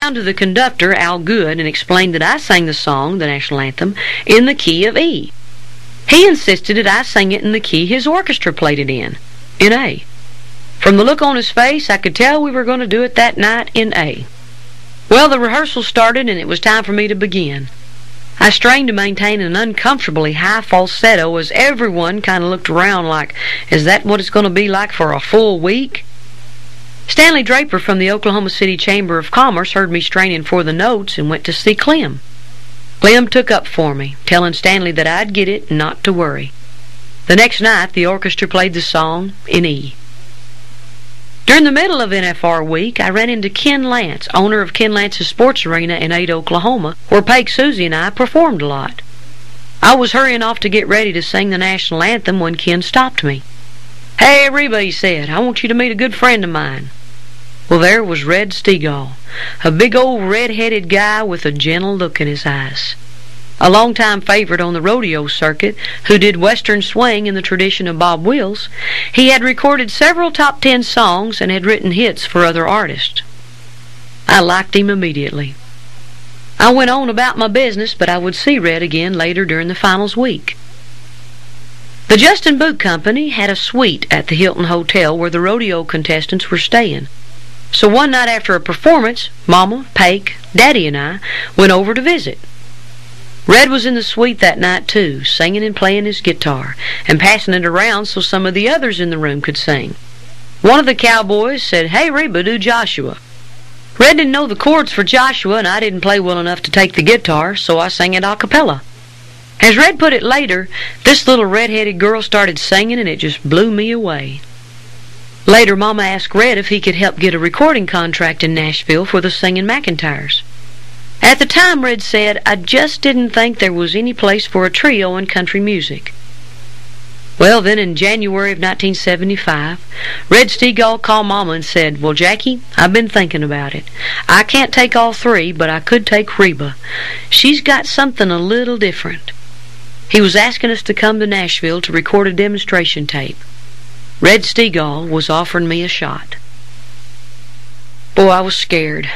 Down to the conductor, Al Good, and explained that I sang the song, the national anthem, in the key of E. He insisted that I sang it in the key his orchestra played it in A. From the look on his face, I could tell we were going to do it that night in A. Well, the rehearsal started, and it was time for me to begin. I strained to maintain an uncomfortably high falsetto as everyone kind of looked around like, is that what it's going to be like for a full week? Stanley Draper from the Oklahoma City Chamber of Commerce heard me straining for the notes and went to see Clem. Clem took up for me, telling Stanley that I'd get it and not to worry. The next night, the orchestra played the song in E. During the middle of NFR week, I ran into Ken Lance, owner of Ken Lance's Sports Arena in Ada, Oklahoma, where Peg Susie and I performed a lot. I was hurrying off to get ready to sing the national anthem when Ken stopped me. "Hey, Reba," he said, "I want you to meet a good friend of mine." Well, there was Red Stegall, a big old red-headed guy with a gentle look in his eyes. A long-time favorite on the rodeo circuit, who did western swing in the tradition of Bob Wills, he had recorded several top 10 songs and had written hits for other artists. I liked him immediately. I went on about my business, but I would see Red again later during the finals week. The Justin Boot Company had a suite at the Hilton Hotel where the rodeo contestants were staying. So one night after a performance, Mama, Pake, Daddy, and I went over to visit. Red was in the suite that night, too, singing and playing his guitar, and passing it around so some of the others in the room could sing. One of the cowboys said, "Hey, Reba, do Joshua." Red didn't know the chords for Joshua, and I didn't play well enough to take the guitar, so I sang it a cappella. As Red put it later, this little red-headed girl started singing, and it just blew me away. Later, Mama asked Red if he could help get a recording contract in Nashville for the Singin' McEntires. At the time, Red said, "I just didn't think there was any place for a trio in country music." Well, then in January of 1975, Red Stegall called Mama and said, "Well, Jackie, I've been thinking about it. I can't take all three, but I could take Reba. She's got something a little different." He was asking us to come to Nashville to record a demonstration tape. Red Stegall was offering me a shot. Boy, I was scared.